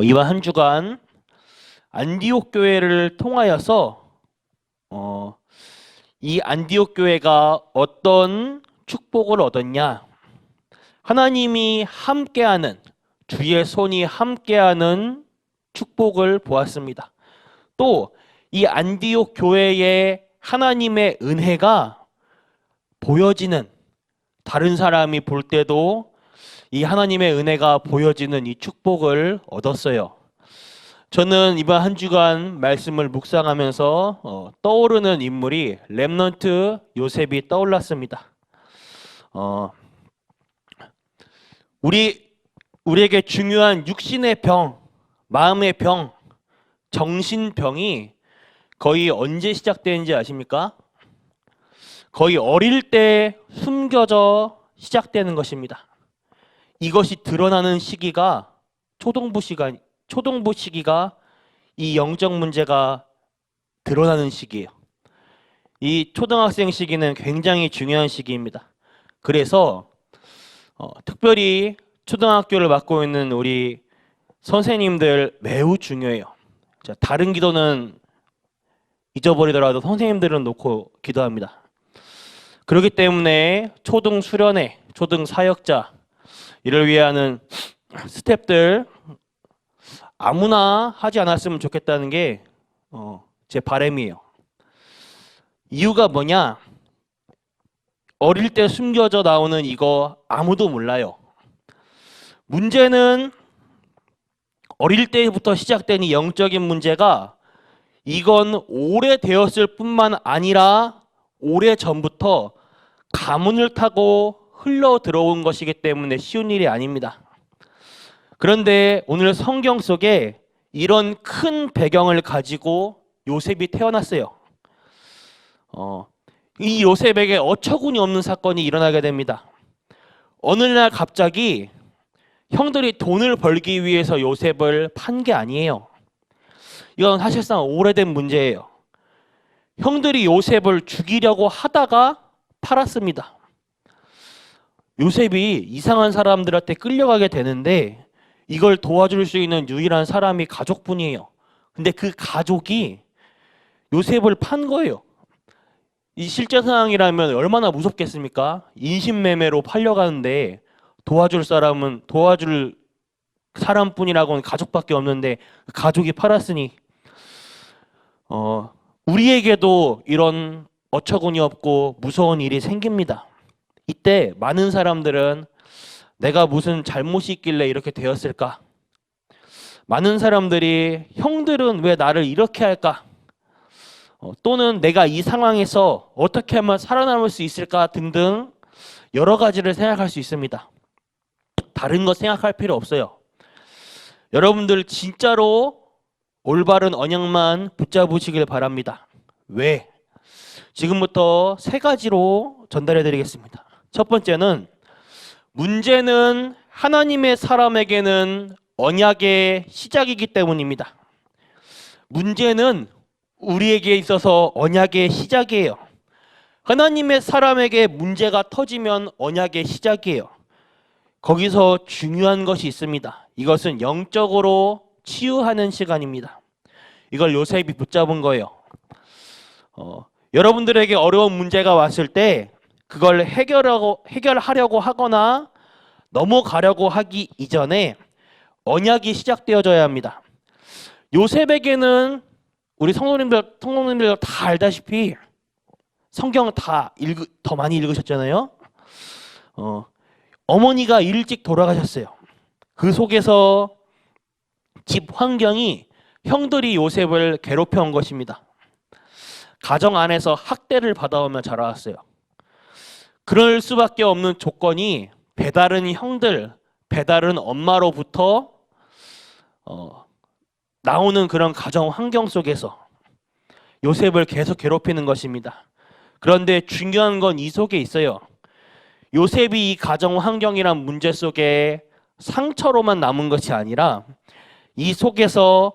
이번 한 주간 안디옥 교회를 통하여서 이 안디옥 교회가 어떤 축복을 얻었냐? 하나님이 함께하는, 주의 손이 함께하는 축복을 보았습니다. 또 이 안디옥 교회의 하나님의 은혜가 보여지는, 다른 사람이 볼 때도 이 하나님의 은혜가 보여지는 이 축복을 얻었어요. 저는 이번 한 주간 말씀을 묵상하면서 떠오르는 인물이 렘넌트 요셉이 떠올랐습니다. 우리에게 중요한 육신의 병, 마음의 병, 정신병이 거의 언제 시작되는지 아십니까? 거의 어릴 때 숨겨져 시작되는 것입니다. 이것이 드러나는 시기가 초등부 시기가 이 영적 문제가 드러나는 시기예요. 이 초등학생 시기는 굉장히 중요한 시기입니다. 그래서 특별히 초등학교를 맡고 있는 우리 선생님들 매우 중요해요. 자, 다른 기도는 잊어버리더라도 선생님들은 놓고 기도합니다. 그렇기 때문에 초등 수련회, 초등 사역자 이를 위하는 스텝들 아무나 하지 않았으면 좋겠다는 게 제 바람이에요. 이유가 뭐냐? 어릴 때 숨겨져 나오는 이거 아무도 몰라요. 문제는 어릴 때부터 시작된 이 영적인 문제가 이건 오래되었을 뿐만 아니라 오래전부터 가문을 타고 흘러 들어온 것이기 때문에 쉬운 일이 아닙니다. 그런데 오늘 성경 속에 이런 큰 배경을 가지고 요셉이 태어났어요. 이 요셉에게 어처구니 없는 사건이 일어나게 됩니다. 어느 날 갑자기 형들이 돈을 벌기 위해서 요셉을 판 게 아니에요. 이건 사실상 오래된 문제예요. 형들이 요셉을 죽이려고 하다가 팔았습니다. 요셉이 이상한 사람들한테 끌려가게 되는데 이걸 도와줄 수 있는 유일한 사람이 가족뿐이에요. 근데 그 가족이 요셉을 판 거예요. 이 실제 상황이라면 얼마나 무섭겠습니까? 인신매매로 팔려가는데 도와줄 사람뿐이라고는 가족밖에 없는데 가족이 팔았으니 우리에게도 이런 어처구니 없고 무서운 일이 생깁니다. 이때 많은 사람들은 내가 무슨 잘못이 있길래 이렇게 되었을까? 많은 사람들이 형들은 왜 나를 이렇게 할까? 또는 내가 이 상황에서 어떻게 하면 살아남을 수 있을까? 등등 여러 가지를 생각할 수 있습니다. 다른 거 생각할 필요 없어요. 여러분들 진짜로 올바른 언약만 붙잡으시길 바랍니다. 왜? 지금부터 세 가지로 전달해 드리겠습니다. 첫 번째는 문제는 하나님의 사람에게는 언약의 시작이기 때문입니다. 문제는 우리에게 있어서 언약의 시작이에요. 하나님의 사람에게 문제가 터지면 언약의 시작이에요. 거기서 중요한 것이 있습니다. 이것은 영적으로 치유하는 시간입니다. 이걸 요셉이 붙잡은 거예요. 여러분들에게 어려운 문제가 왔을 때 그걸 해결하려고 하거나 넘어가려고 하기 이전에 언약이 시작되어져야 합니다. 요셉에게는 우리 성도님들 다 알다시피 성경 더 많이 읽으셨잖아요. 어머니가 일찍 돌아가셨어요. 그 속에서 집 환경이 형들이 요셉을 괴롭혀온 것입니다. 가정 안에서 학대를 받아오며 자라왔어요. 그럴 수밖에 없는 조건이 배다른 형들, 배다른 엄마로부터 나오는 그런 가정 환경 속에서 요셉을 계속 괴롭히는 것입니다. 그런데 중요한 건 이 속에 있어요. 요셉이 이 가정 환경이란 문제 속에 상처로만 남은 것이 아니라 이 속에서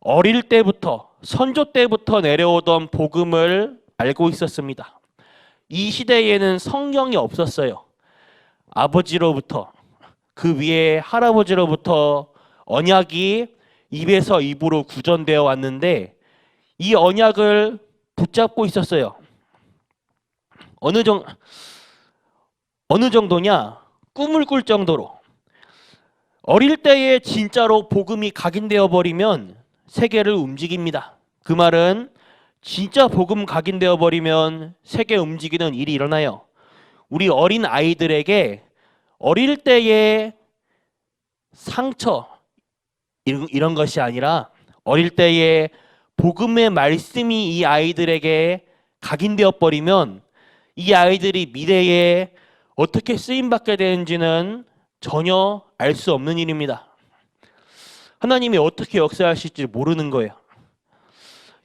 어릴 때부터 선조 때부터 내려오던 복음을 알고 있었습니다. 이 시대에는 성경이 없었어요. 아버지로부터 그 위에 할아버지로부터 언약이 입에서 입으로 구전되어 왔는데 이 언약을 붙잡고 있었어요. 어느 정도냐? 꿈을 꿀 정도로. 어릴 때에 진짜로 복음이 각인되어 버리면 세계를 움직입니다. 그 말은 진짜 복음 각인되어 버리면 세계 움직이는 일이 일어나요. 우리 어린 아이들에게 어릴 때의 상처 이런 것이 아니라 어릴 때의 복음의 말씀이 이 아이들에게 각인되어 버리면 이 아이들이 미래에 어떻게 쓰임받게 되는지는 전혀 알 수 없는 일입니다. 하나님이 어떻게 역사하실지 모르는 거예요.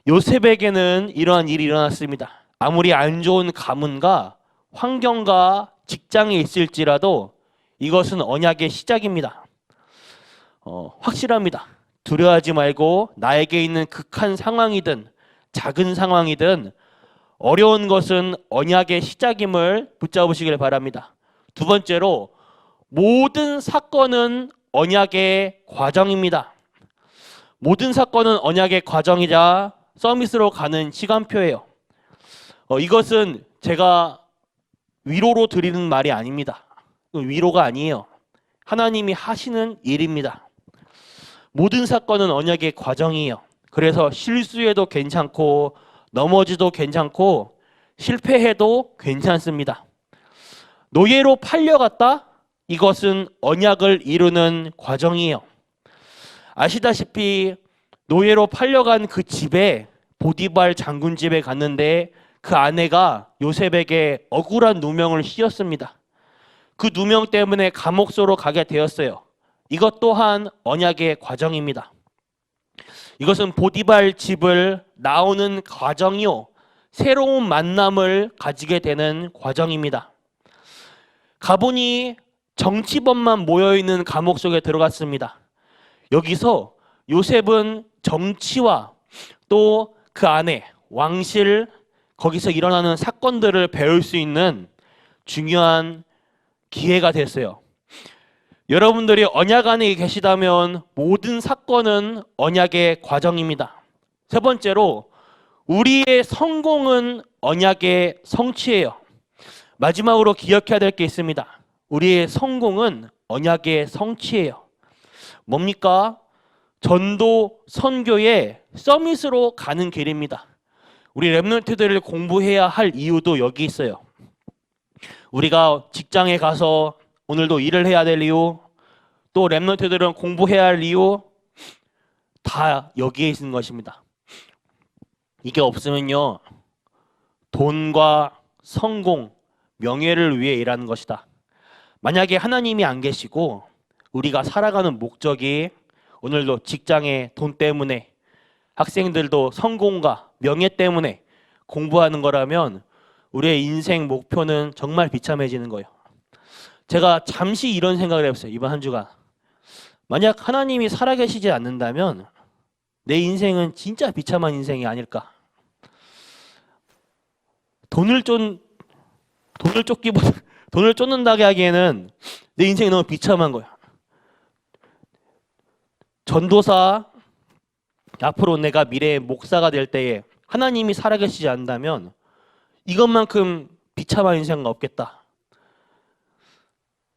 요셉에게는 이러한 일이 일어났습니다. 아무리 안 좋은 가문과 환경과 직장에 있을지라도 이것은 언약의 시작입니다. 확실합니다. 두려워하지 말고 나에게 있는 극한 상황이든 작은 상황이든 어려운 것은 언약의 시작임을 붙잡으시길 바랍니다. 두 번째로 모든 사건은 언약의 과정입니다. 모든 사건은 언약의 과정이자 서밋으로 가는 시간표예요. 이것은 제가 위로로 드리는 말이 아닙니다. 위로가 아니에요. 하나님이 하시는 일입니다. 모든 사건은 언약의 과정이에요. 그래서 실수해도 괜찮고 넘어지도 괜찮고 실패해도 괜찮습니다. 노예로 팔려갔다? 이것은 언약을 이루는 과정이에요. 아시다시피 노예로 팔려간 그 집에 보디발 장군 집에 갔는데 그 아내가 요셉에게 억울한 누명을 씌웠습니다. 그 누명 때문에 감옥소로 가게 되었어요. 이것 또한 언약의 과정입니다. 이것은 보디발 집을 나오는 과정이요. 새로운 만남을 가지게 되는 과정입니다. 가보니 정치범만 모여있는 감옥 속에 들어갔습니다. 여기서 요셉은 정치와 또 그 안에 왕실 거기서 일어나는 사건들을 배울 수 있는 중요한 기회가 됐어요. 여러분들이 언약 안에 계시다면 모든 사건은 언약의 과정입니다. 세 번째로 우리의 성공은 언약의 성취예요. 마지막으로 기억해야 될 게 있습니다. 우리의 성공은 언약의 성취예요. 뭡니까? 전도 선교의 서밋으로 가는 길입니다. 우리 렘넌트들을 공부해야 할 이유도 여기 있어요. 우리가 직장에 가서 오늘도 일을 해야 될 이유, 또 렘넌트들은 공부해야 할 이유 다 여기에 있는 것입니다. 이게 없으면요, 돈과 성공, 명예를 위해 일하는 것이다. 만약에 하나님이 안 계시고 우리가 살아가는 목적이 오늘도 직장에 돈 때문에 학생들도 성공과 명예 때문에 공부하는 거라면 우리의 인생 목표는 정말 비참해지는 거예요. 제가 잠시 이런 생각을 해봤어요. 이번 한 주간. 만약 하나님이 살아계시지 않는다면 내 인생은 진짜 비참한 인생이 아닐까. 돈을 쫓는다고 하기에는 내 인생이 너무 비참한 거야. 전도사, 앞으로 내가 미래의 목사가 될 때에 하나님이 살아계시지 않는다면 이것만큼 비참한 인생은 없겠다.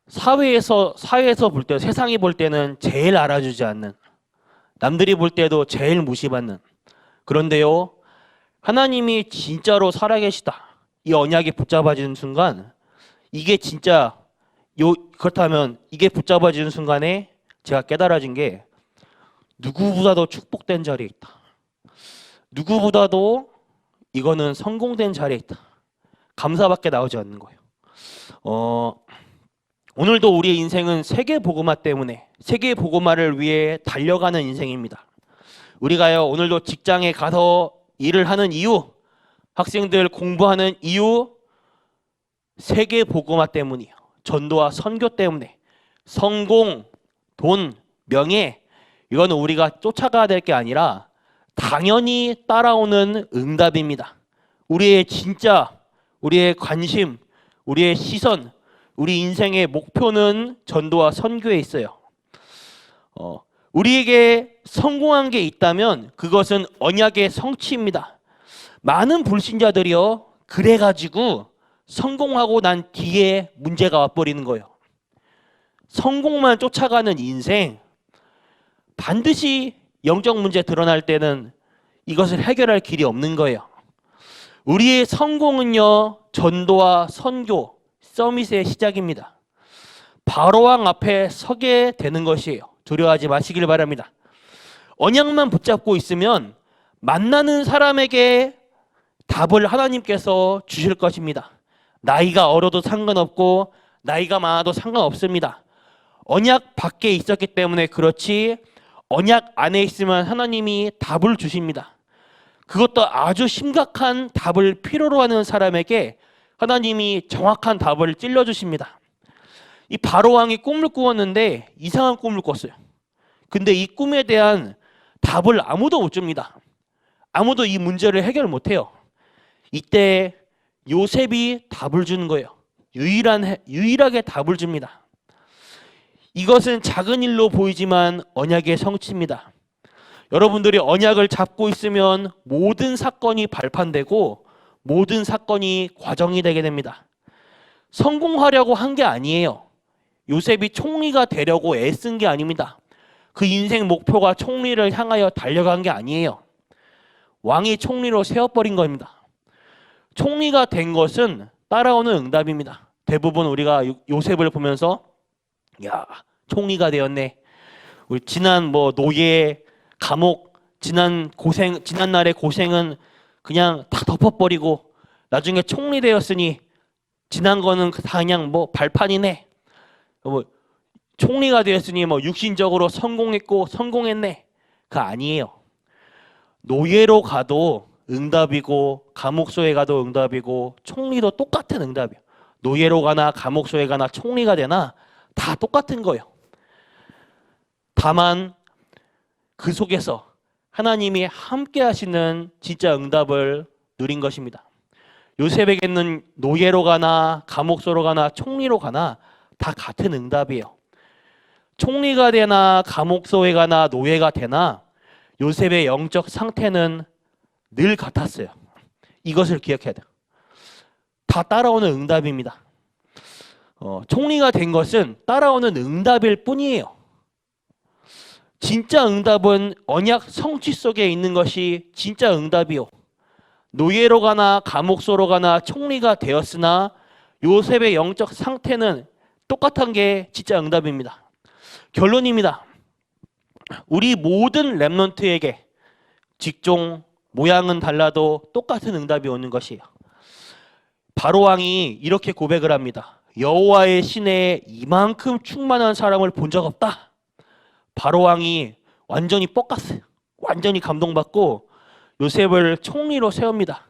사회에서 볼 때, 세상이 볼 때는 제일 알아주지 않는, 남들이 볼 때도 제일 무시받는. 그런데요, 하나님이 진짜로 살아계시다. 이 언약이 붙잡아지는 순간, 이게 진짜 그렇다면 이게 붙잡아지는 순간에 제가 깨달아진 게 누구보다도 축복된 자리에 있다. 누구보다도 이거는 성공된 자리에 있다. 감사밖에 나오지 않는 거예요. 오늘도 우리의 인생은 세계 복음화 때문에 세계 복음화를 위해 달려가는 인생입니다. 우리가요 오늘도 직장에 가서 일을 하는 이유, 학생들 공부하는 이유, 세계 복음화 때문이에요. 전도와 선교 때문에. 성공, 돈, 명예, 이거는 우리가 쫓아가야 될 게 아니라 당연히 따라오는 응답입니다. 우리의 관심, 우리의 시선, 우리 인생의 목표는 전도와 선교에 있어요. 우리에게 성공한 게 있다면 그것은 언약의 성취입니다. 많은 불신자들이요, 그래가지고 성공하고 난 뒤에 문제가 와버리는 거예요. 성공만 쫓아가는 인생, 반드시 영적 문제 드러날 때는 이것을 해결할 길이 없는 거예요. 우리의 성공은요, 전도와 선교, 서밋의 시작입니다. 바로왕 앞에 서게 되는 것이에요. 두려워하지 마시길 바랍니다. 언약만 붙잡고 있으면 만나는 사람에게 답을 하나님께서 주실 것입니다. 나이가 어려도 상관없고 나이가 많아도 상관없습니다. 언약 밖에 있었기 때문에 그렇지, 언약 안에 있으면 하나님이 답을 주십니다. 그것도 아주 심각한 답을 필요로 하는 사람에게 하나님이 정확한 답을 찔러주십니다. 이 바로왕이 꿈을 꾸었는데 이상한 꿈을 꿨어요. 근데 이 꿈에 대한 답을 아무도 못 줍니다. 아무도 이 문제를 해결 못해요. 이때 요셉이 답을 주는 거예요. 유일하게 답을 줍니다. 이것은 작은 일로 보이지만 언약의 성취입니다. 여러분들이 언약을 잡고 있으면 모든 사건이 발판되고 모든 사건이 과정이 되게 됩니다. 성공하려고 한 게 아니에요. 요셉이 총리가 되려고 애쓴 게 아닙니다. 그 인생 목표가 총리를 향하여 달려간 게 아니에요. 왕이 총리로 세워버린 겁니다. 총리가 된 것은 따라오는 응답입니다. 대부분 우리가 요셉을 보면서 야, 총리가 되었네. 우리 지난 노예, 감옥, 지난 날의 고생은 그냥 다 덮어버리고 나중에 총리 되었으니 지난 거는 다 그냥 발판이네. 총리가 되었으니 육신적으로 성공했네. 그거 아니에요. 노예로 가도 응답이고 감옥소에 가도 응답이고 총리도 똑같은 응답이에요. 노예로 가나 감옥소에 가나 총리가 되나 다 똑같은 거예요. 다만 그 속에서 하나님이 함께 하시는 진짜 응답을 누린 것입니다. 요셉에게는 노예로 가나 감옥소로 가나 총리로 가나 다 같은 응답이에요. 총리가 되나 감옥소에 가나 노예가 되나 요셉의 영적 상태는 늘 같았어요. 이것을 기억해야 돼요. 다 따라오는 응답입니다. 총리가 된 것은 따라오는 응답일 뿐이에요. 진짜 응답은 언약 성취 속에 있는 것이 진짜 응답이요. 노예로 가나 감옥소로 가나 총리가 되었으나 요셉의 영적 상태는 똑같은 게 진짜 응답입니다. 결론입니다. 우리 모든 렘넌트에게 직종, 모양은 달라도 똑같은 응답이 오는 것이에요. 바로왕이 이렇게 고백을 합니다. 여호와의 시내에 이만큼 충만한 사람을 본 적 없다. 바로왕이 완전히 뻑갔어요. 완전히 감동받고 요셉을 총리로 세웁니다.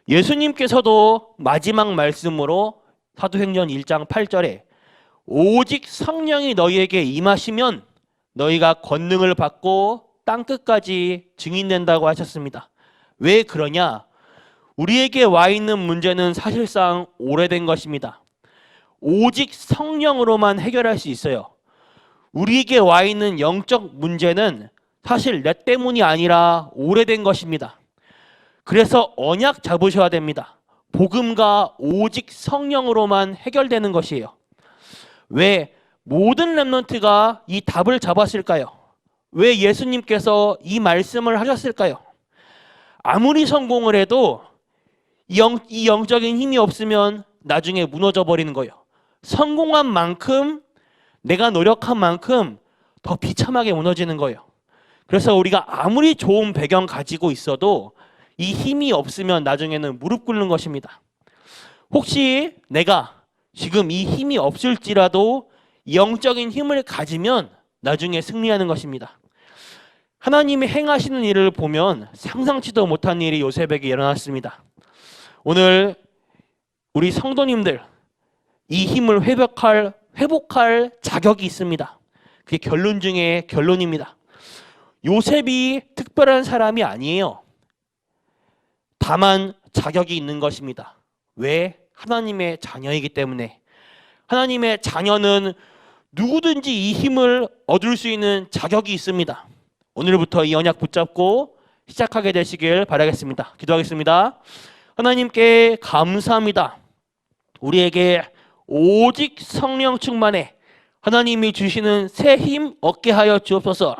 예수님께서도 마지막 말씀으로 사도행전 1장 8절에 오직 성령이 너희에게 임하시면 너희가 권능을 받고 땅끝까지 증인된다고 하셨습니다. 왜 그러냐? 우리에게 와 있는 문제는 사실상 오래된 것입니다. 오직 성령으로만 해결할 수 있어요. 우리에게 와 있는 영적 문제는 사실 내 때문이 아니라 오래된 것입니다. 그래서 언약 잡으셔야 됩니다. 복음과 오직 성령으로만 해결되는 것이에요. 왜 모든 렘넌트가 이 답을 잡았을까요? 왜 예수님께서 이 말씀을 하셨을까요? 아무리 성공을 해도 이 영적인 힘이 없으면 나중에 무너져 버리는 거예요. 성공한 만큼 내가 노력한 만큼 더 비참하게 무너지는 거예요. 그래서 우리가 아무리 좋은 배경 가지고 있어도 이 힘이 없으면 나중에는 무릎 꿇는 것입니다. 혹시 내가 지금 이 힘이 없을지라도 영적인 힘을 가지면 나중에 승리하는 것입니다. 하나님이 행하시는 일을 보면 상상치도 못한 일이 요셉에게 일어났습니다. 오늘 우리 성도님들 이 힘을 회복할 자격이 있습니다. 그게 결론 중에 결론입니다. 요셉이 특별한 사람이 아니에요. 다만 자격이 있는 것입니다. 왜? 하나님의 자녀이기 때문에. 하나님의 자녀는 누구든지 이 힘을 얻을 수 있는 자격이 있습니다. 오늘부터 이 언약 붙잡고 시작하게 되시길 바라겠습니다. 기도하겠습니다. 하나님께 감사합니다. 우리에게 오직 성령 충만에 하나님이 주시는 새 힘 얻게 하여 주옵소서.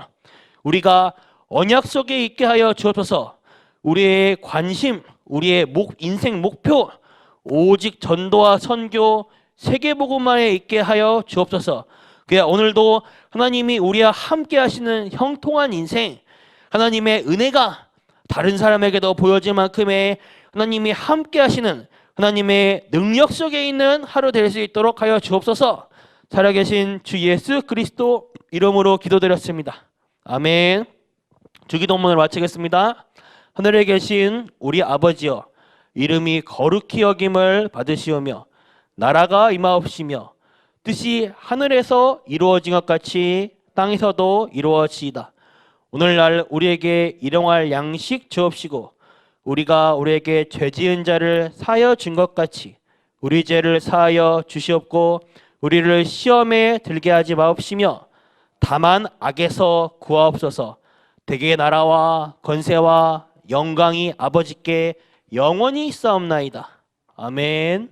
우리가 언약 속에 있게 하여 주옵소서. 우리의 관심, 우리의 인생 목표 오직 전도와 선교, 세계복음만에 있게 하여 주옵소서. 그야 오늘도 하나님이 우리와 함께 하시는 형통한 인생, 하나님의 은혜가 다른 사람에게도 보여질 만큼의 하나님이 함께 하시는 하나님의 능력 속에 있는 하루 될 수 있도록 하여 주옵소서. 살아계신 주 예수 그리스도 이름으로 기도드렸습니다. 아멘. 주기도문을 마치겠습니다. 하늘에 계신 우리 아버지여, 이름이 거룩히 여김을 받으시오며 나라가 임하옵시며 뜻이 하늘에서 이루어진 것 같이 땅에서도 이루어지이다. 오늘날 우리에게 일용할 양식 주옵시고 우리가 우리에게 죄 지은 자를 사하여 준 것 같이 우리 죄를 사하여 주시옵고 우리를 시험에 들게 하지 마옵시며 다만 악에서 구하옵소서. 대개의 나라와 권세와 영광이 아버지께 영원히 있사옵나이다. 아멘.